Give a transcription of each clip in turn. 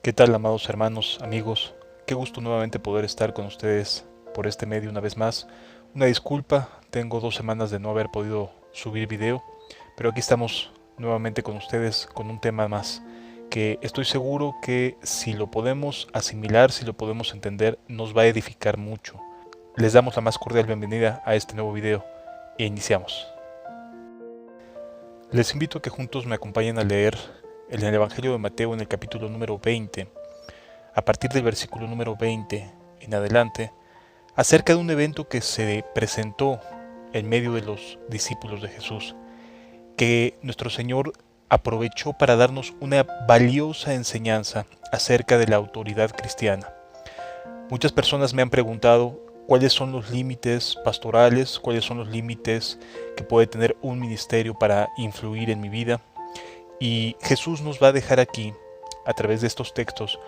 ¿Qué tal, amados hermanos, amigos? Qué gusto nuevamente poder estar con ustedes por este medio una vez más. Una disculpa, tengo 2 semanas de no haber podido subir video, pero aquí estamos nuevamente con ustedes con un tema más que estoy seguro que si lo podemos asimilar, si lo podemos entender, nos va a edificar mucho. Les damos la más cordial bienvenida a este nuevo video e iniciamos. Les invito a que juntos me acompañen a leer en el Evangelio de Mateo en el capítulo número 20, a partir del versículo número 20 en adelante, acerca de un evento que se presentó en medio de los discípulos de Jesús, que nuestro Señor aprovechó para darnos una valiosa enseñanza acerca de la autoridad cristiana. Muchas personas me han preguntado cuáles son los límites pastorales, cuáles son los límites que puede tener un ministerio para influir en mi vida. Y Jesús nos va a dejar aquí, a través de estos textos,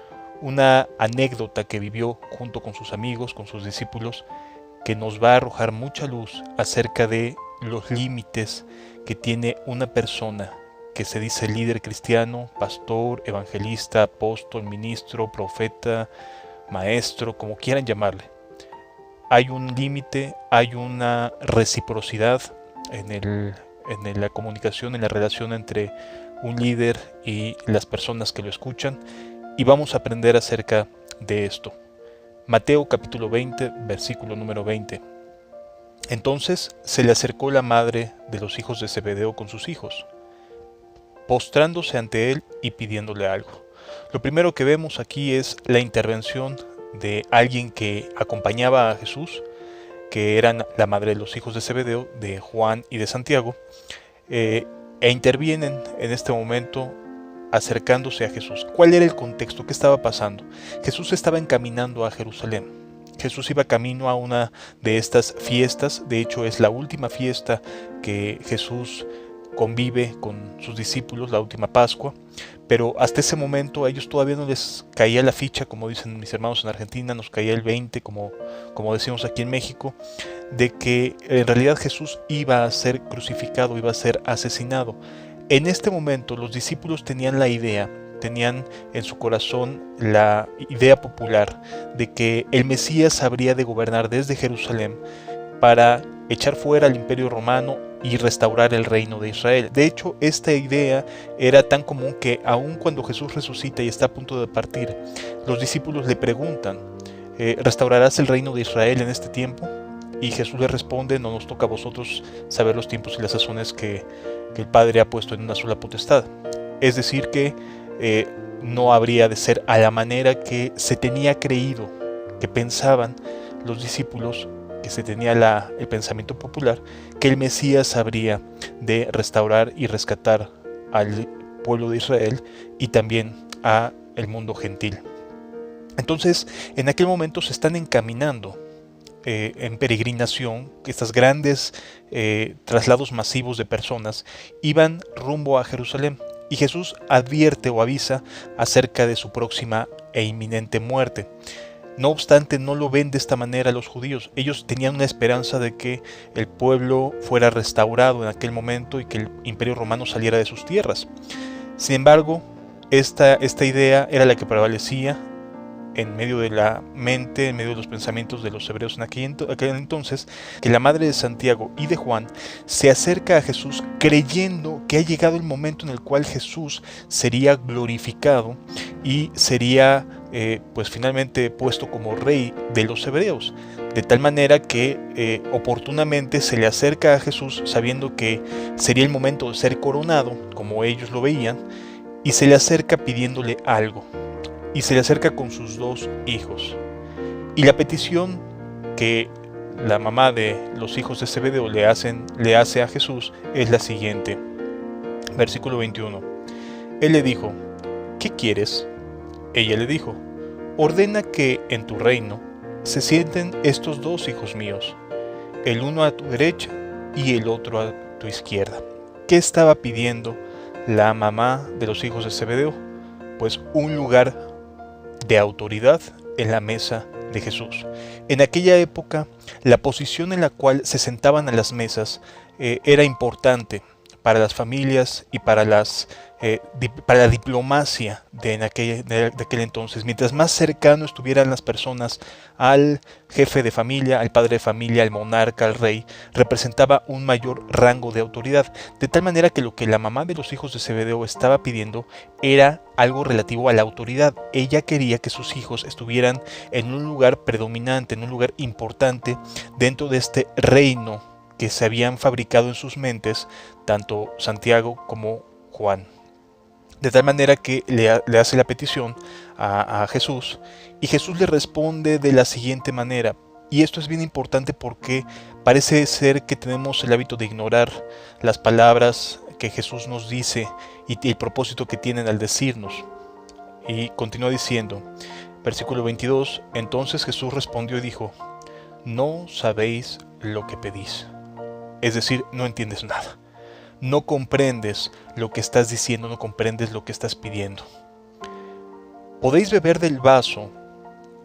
una anécdota que vivió junto con sus amigos, con sus discípulos, que nos va a arrojar mucha luz acerca de los límites que tiene una persona que se dice líder cristiano, pastor, evangelista, apóstol, ministro, profeta, maestro, como quieran llamarle. Hay un límite, hay una reciprocidad en la comunicación, en la relación entre un líder y las personas que lo escuchan, y vamos a aprender acerca de esto. Mateo capítulo 20, versículo número 20. Entonces se le acercó la madre de los hijos de Zebedeo con sus hijos, postrándose ante él y pidiéndole algo. Lo primero que vemos aquí es la intervención de alguien que acompañaba a Jesús, que eran la madre de los hijos de Zebedeo, de Juan y de Santiago, e intervienen en este momento acercándose a Jesús. ¿Cuál era el contexto? ¿Qué estaba pasando? Jesús estaba encaminando a Jerusalén. Jesús iba camino a una de estas fiestas. De hecho, es la última fiesta que Jesús convive con sus discípulos, la última Pascua. Pero hasta ese momento a ellos todavía no les caía la ficha, como dicen mis hermanos en Argentina, nos caía el 20, como decimos aquí en México, de que en realidad Jesús iba a ser crucificado, iba a ser asesinado. En este momento los discípulos tenían en su corazón la idea popular de que el Mesías habría de gobernar desde Jerusalén para echar fuera al Imperio Romano y restaurar el reino de Israel. De hecho, esta idea era tan común que aun cuando Jesús resucita y está a punto de partir, los discípulos le preguntan, ¿restaurarás el reino de Israel en este tiempo? Y Jesús le responde, no nos toca a vosotros saber los tiempos y las sazones que el Padre ha puesto en una sola potestad. Es decir que no habría de ser a la manera que se tenía creído, que pensaban los discípulos, que se tenía el pensamiento popular, que el Mesías habría de restaurar y rescatar al pueblo de Israel y también a el mundo gentil. Entonces, en aquel momento se están encaminando en peregrinación, estos grandes traslados masivos de personas iban rumbo a Jerusalén, y Jesús advierte o avisa acerca de su próxima e inminente muerte. No obstante, no lo ven de esta manera los judíos. Ellos tenían una esperanza de que el pueblo fuera restaurado en aquel momento y que el Imperio Romano saliera de sus tierras. Sin embargo, esta idea era la que prevalecía en medio de la mente, en medio de los pensamientos de los hebreos en aquel entonces, que la madre de Santiago y de Juan se acerca a Jesús creyendo que ha llegado el momento en el cual Jesús sería glorificado y sería pues finalmente puesto como rey de los hebreos, de tal manera que oportunamente se le acerca a Jesús sabiendo que sería el momento de ser coronado, como ellos lo veían, y se le acerca pidiéndole algo. Y se le acerca con sus 2 hijos. Y la petición que la mamá de los hijos de Zebedeo le hace a Jesús es la siguiente. Versículo 21. Él le dijo, ¿qué quieres? Ella le dijo, ordena que en tu reino se sienten estos 2 hijos míos, el uno a tu derecha y el otro a tu izquierda. ¿Qué estaba pidiendo la mamá de los hijos de Zebedeo? Pues un lugar de autoridad en la mesa de Jesús. En aquella época, la posición en la cual se sentaban a las mesas era importante, para las familias y para la diplomacia de aquel entonces. Mientras más cercano estuvieran las personas al jefe de familia, al padre de familia, al monarca, al rey, representaba un mayor rango de autoridad. De tal manera que lo que la mamá de los hijos de Zebedeo estaba pidiendo era algo relativo a la autoridad. Ella quería que sus hijos estuvieran en un lugar predominante, en un lugar importante dentro de este reino que se habían fabricado en sus mentes tanto Santiago como Juan. De tal manera que le hace la petición a Jesús, y Jesús le responde de la siguiente manera. Y esto es bien importante porque parece ser que tenemos el hábito de ignorar las palabras que Jesús nos dice y el propósito que tienen al decirnos. Y continúa diciendo, versículo 22, entonces Jesús respondió y dijo, no sabéis lo que pedís. Es decir, no entiendes nada. No comprendes lo que estás diciendo, no comprendes lo que estás pidiendo. Podéis beber del vaso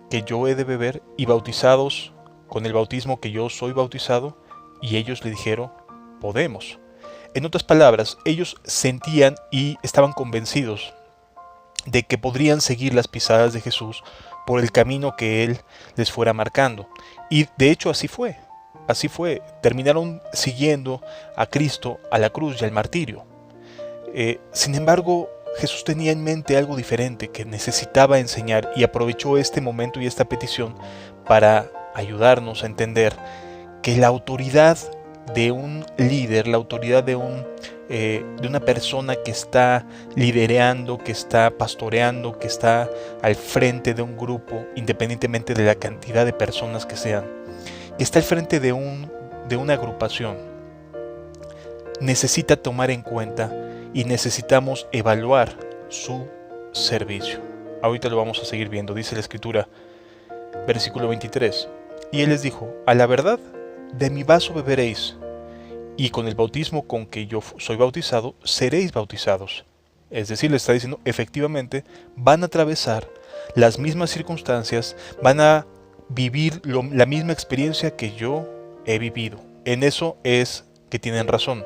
que yo he de beber y bautizados con el bautismo que yo soy bautizado. Y ellos le dijeron, podemos. En otras palabras, ellos sentían y estaban convencidos de que podrían seguir las pisadas de Jesús por el camino que Él les fuera marcando. Y de hecho así fue. Así fue, terminaron siguiendo a Cristo a la cruz y al martirio. Sin embargo, Jesús tenía en mente algo diferente que necesitaba enseñar, y aprovechó este momento y esta petición para ayudarnos a entender que la autoridad de un líder, la autoridad de una persona que está liderando, que está pastoreando, que está al frente de un grupo, independientemente de la cantidad de personas que sean, que está al frente de una agrupación, necesita tomar en cuenta y necesitamos evaluar su servicio. Ahorita lo vamos a seguir viendo. Dice la Escritura, versículo 23, y Él les dijo, a la verdad, de mi vaso beberéis, y con el bautismo con que yo soy bautizado, seréis bautizados. Es decir, le está diciendo, efectivamente, van a atravesar las mismas circunstancias, van a vivir la misma experiencia que yo he vivido. En eso es que tienen razón.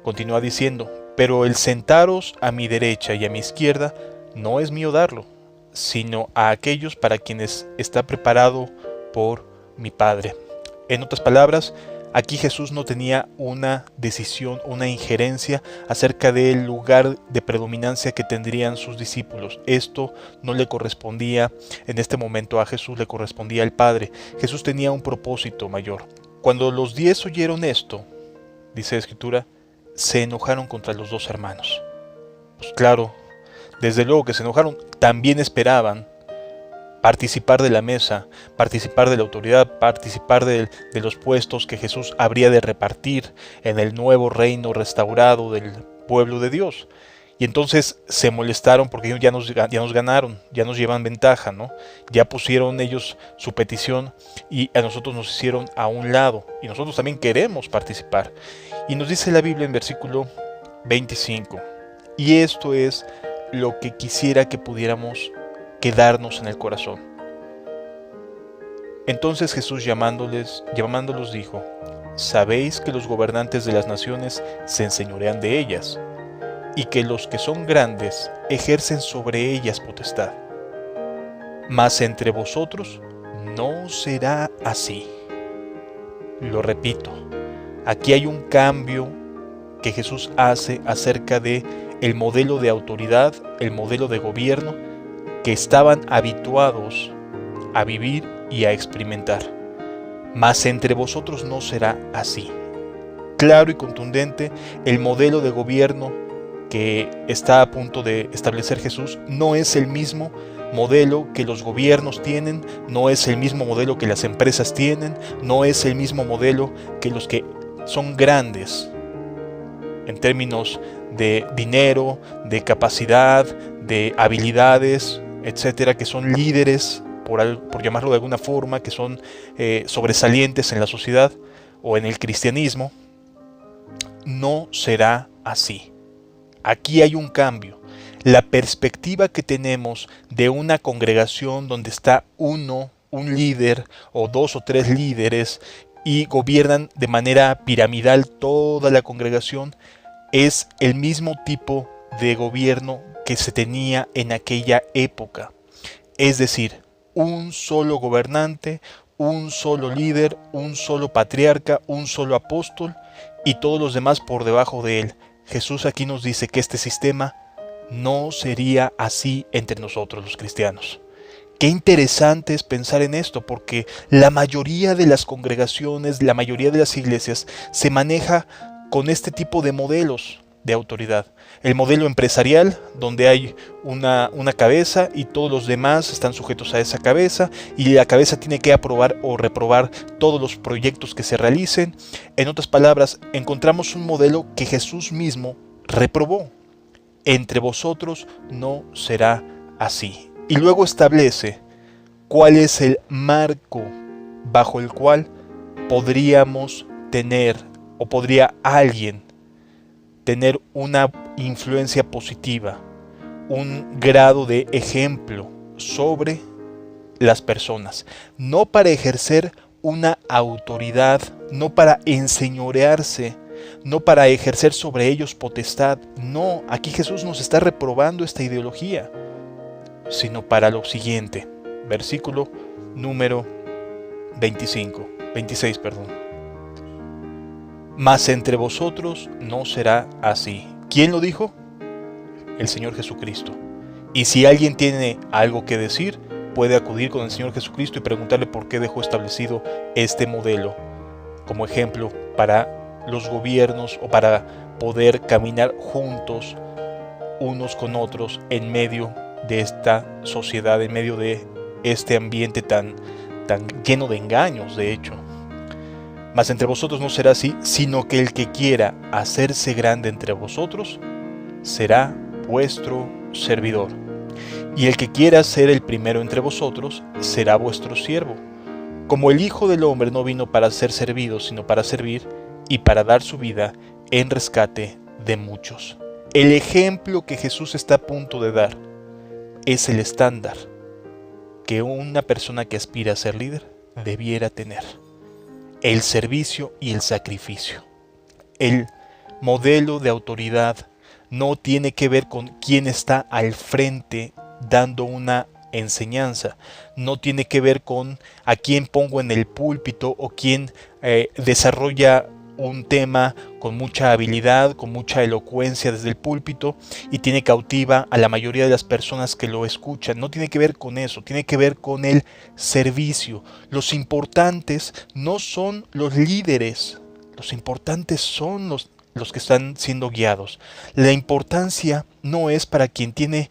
Continúa diciendo, pero el sentaros a mi derecha y a mi izquierda no es mío darlo, sino a aquellos para quienes está preparado por mi Padre. En otras palabras, aquí Jesús no tenía una decisión, una injerencia acerca del lugar de predominancia que tendrían sus discípulos. Esto no le correspondía en este momento a Jesús, le correspondía al Padre. Jesús tenía un propósito mayor. Cuando los 10 oyeron esto, dice la Escritura, se enojaron contra los dos hermanos. Pues claro, desde luego que se enojaron. También esperaban participar de la mesa, participar de la autoridad, participar de los puestos que Jesús habría de repartir en el nuevo reino restaurado del pueblo de Dios. Y entonces se molestaron porque ellos ya nos ganaron, ya nos llevan ventaja, ¿no? Ya pusieron ellos su petición y a nosotros nos hicieron a un lado. Y nosotros también queremos participar. Y nos dice la Biblia en versículo 25. Y esto es lo que quisiera que pudiéramos quedarnos en el corazón. Entonces Jesús llamándolos dijo, ¿sabéis que los gobernantes de las naciones se enseñorean de ellas, y que los que son grandes ejercen sobre ellas potestad? Mas entre vosotros no será así. Lo repito, aquí hay un cambio que Jesús hace acerca de el modelo de autoridad, el modelo de gobierno que estaban habituados a vivir y a experimentar. Mas entre vosotros no será así. Claro y contundente, el modelo de gobierno que está a punto de establecer Jesús no es el mismo modelo que los gobiernos tienen, no es el mismo modelo que las empresas tienen, no es el mismo modelo que los que son grandes en términos de dinero, de capacidad, de habilidades, etcétera, que son líderes, por llamarlo de alguna forma, que son sobresalientes en la sociedad o en el cristianismo. No será así. Aquí hay un cambio. La perspectiva que tenemos de una congregación donde está un líder o 2 o 3 líderes y gobiernan de manera piramidal toda la congregación, es el mismo tipo de gobierno que se tenía en aquella época. Es decir, un solo gobernante, un solo líder, un solo patriarca, un solo apóstol y todos los demás por debajo de él. Jesús aquí nos dice que este sistema no sería así entre nosotros los cristianos. Qué interesante es pensar en esto, porque la mayoría de las congregaciones, la mayoría de las iglesias se maneja con este tipo de modelos de autoridad. El modelo empresarial, donde hay una cabeza y todos los demás están sujetos a esa cabeza, y la cabeza tiene que aprobar o reprobar todos los proyectos que se realicen. En otras palabras, encontramos un modelo que Jesús mismo reprobó. Entre vosotros no será así. Y luego establece cuál es el marco bajo el cual podríamos tener, o podría alguien tener una influencia positiva, un grado de ejemplo sobre las personas. No para ejercer una autoridad, no para enseñorearse, no para ejercer sobre ellos potestad. No, aquí Jesús nos está reprobando esta ideología, sino para lo siguiente. Versículo número 26. Mas entre vosotros no será así. ¿Quién lo dijo? El Señor Jesucristo. Y si alguien tiene algo que decir, puede acudir con el Señor Jesucristo y preguntarle por qué dejó establecido este modelo como ejemplo para los gobiernos o para poder caminar juntos unos con otros en medio de esta sociedad, en medio de este ambiente tan lleno de engaños, de hecho. Mas entre vosotros no será así, sino que el que quiera hacerse grande entre vosotros será vuestro servidor. Y el que quiera ser el primero entre vosotros será vuestro siervo. Como el Hijo del Hombre no vino para ser servido, sino para servir y para dar su vida en rescate de muchos. El ejemplo que Jesús está a punto de dar es el estándar que una persona que aspira a ser líder debiera tener: el servicio y el sacrificio. El modelo de autoridad no tiene que ver con quién está al frente dando una enseñanza, no tiene que ver con a quién pongo en el púlpito o quién desarrolla un tema con mucha habilidad, con mucha elocuencia desde el púlpito y tiene cautiva a la mayoría de las personas que lo escuchan. No tiene que ver con eso, tiene que ver con el servicio. Los importantes no son los líderes, los importantes son los que están siendo guiados. La importancia no es para quien tiene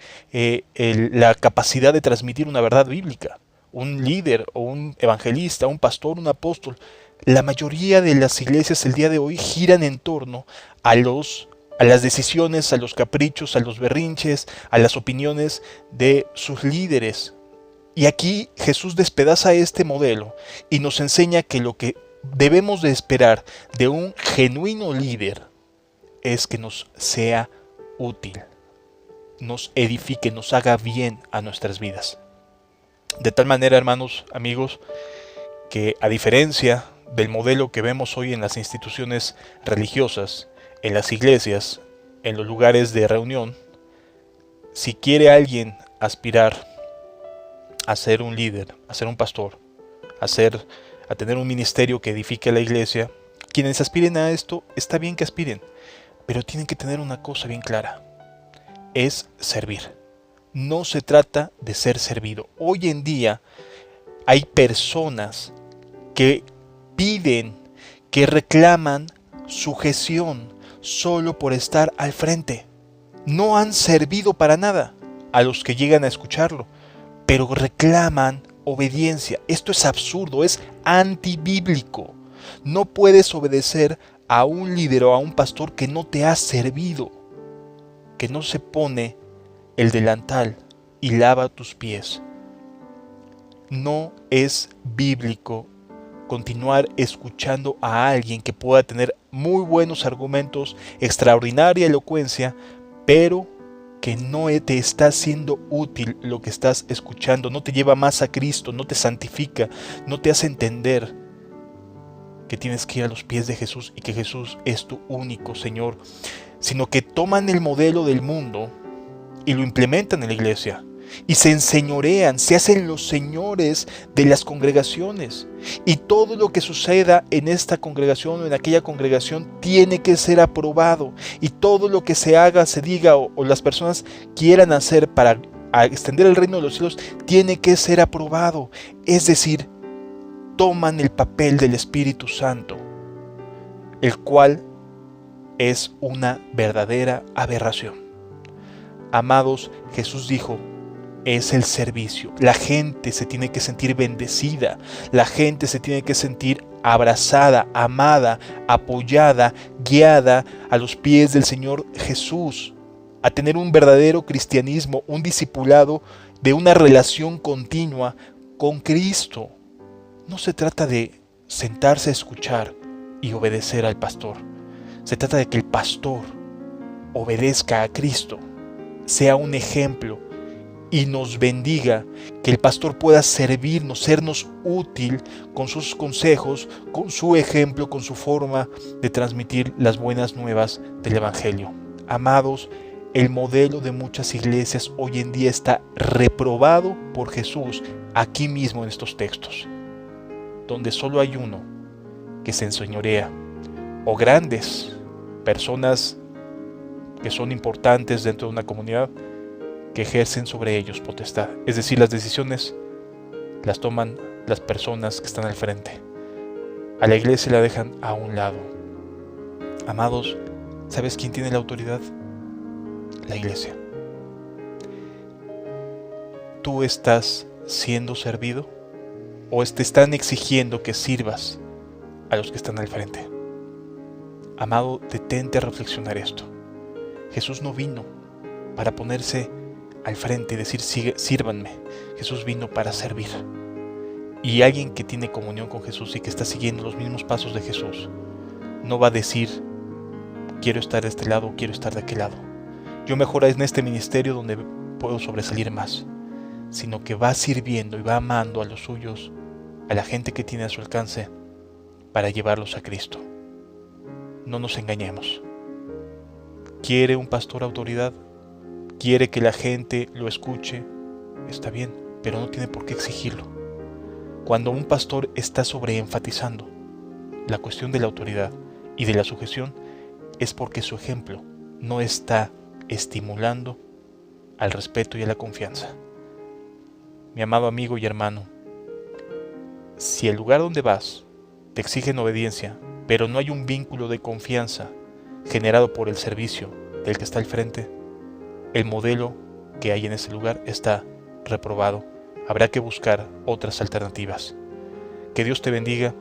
la capacidad de transmitir una verdad bíblica, un líder o un evangelista, un pastor, un apóstol. La mayoría de las iglesias el día de hoy giran en torno a las decisiones, a los caprichos, a los berrinches, a las opiniones de sus líderes. Y aquí Jesús despedaza este modelo y nos enseña que lo que debemos de esperar de un genuino líder es que nos sea útil, nos edifique, nos haga bien a nuestras vidas. De tal manera, hermanos, amigos, que a diferencia del modelo que vemos hoy en las instituciones religiosas, en las iglesias, en los lugares de reunión, si quiere alguien aspirar a ser un líder, a ser un pastor, a tener un ministerio que edifique a la iglesia, quienes aspiren a esto, está bien que aspiren, pero tienen que tener una cosa bien clara: es servir. No se trata de ser servido. Hoy en día hay personas que piden, que reclaman sujeción solo por estar al frente. No han servido para nada a los que llegan a escucharlo, pero reclaman obediencia. Esto es absurdo, es antibíblico. No puedes obedecer a un líder o a un pastor que no te ha servido, que no se pone el delantal y lava tus pies. No es bíblico continuar escuchando a alguien que pueda tener muy buenos argumentos, extraordinaria elocuencia, pero que no te está siendo útil lo que estás escuchando, no te lleva más a Cristo, no te santifica, no te hace entender que tienes que ir a los pies de Jesús y que Jesús es tu único Señor. sino que toman el modelo del mundo y lo implementan en la iglesia. Y se enseñorean, se hacen los señores de las congregaciones. Y todo lo que suceda en esta congregación o en aquella congregación tiene que ser aprobado. Y todo lo que se haga, se diga o las personas quieran hacer para extender el reino de los cielos tiene que ser aprobado. Es decir, toman el papel del Espíritu Santo, el cual es una verdadera aberración. Amados, Jesús dijo, es el servicio. La gente se tiene que sentir bendecida, la gente se tiene que sentir abrazada, amada, apoyada, guiada a los pies del Señor Jesús, a tener un verdadero cristianismo, un discipulado de una relación continua con Cristo. No se trata de sentarse a escuchar y obedecer al pastor. Se trata de que el pastor obedezca a Cristo, sea un ejemplo y nos bendiga, que el pastor pueda servirnos, sernos útil con sus consejos, con su ejemplo, con su forma de transmitir las buenas nuevas del Evangelio. Amados, el modelo de muchas iglesias hoy en día está reprobado por Jesús aquí mismo en estos textos, donde solo hay uno que se enseñorea, o grandes personas que son importantes dentro de una comunidad que ejercen sobre ellos potestad. Es decir, las decisiones las toman las personas que están al frente. A la iglesia la dejan a un lado. Amados, ¿sabes quién tiene la autoridad? La iglesia. ¿Tú estás siendo servido? ¿O te están exigiendo que sirvas a los que están al frente? Amado, detente a reflexionar esto. Jesús no vino para ponerse al frente y decir sírvanme. Jesús vino para servir. Y alguien que tiene comunión con Jesús y que está siguiendo los mismos pasos de Jesús no va a decir quiero estar de este lado o quiero estar de aquel lado, yo mejor en este ministerio donde puedo sobresalir más, sino que va sirviendo y va amando a los suyos, a la gente que tiene a su alcance, para llevarlos a Cristo. No nos engañemos. ¿Quiere un pastor autoridad? ¿Quiere que la gente lo escuche? Está bien, pero no tiene por qué exigirlo. Cuando un pastor está sobreenfatizando la cuestión de la autoridad y de la sujeción, es porque su ejemplo no está estimulando al respeto y a la confianza. Mi amado amigo y hermano, si el lugar donde vas te exigen obediencia, pero no hay un vínculo de confianza generado por el servicio del que está al frente, el modelo que hay en ese lugar está reprobado. Habrá que buscar otras alternativas. Que Dios te bendiga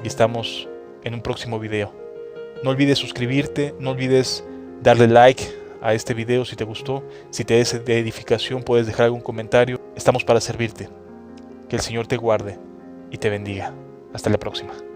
y estamos en un próximo video. No olvides suscribirte, no olvides darle like a este video si te gustó. Si te es de edificación, puedes dejar algún comentario. Estamos para servirte. Que el Señor te guarde y te bendiga. Hasta la próxima.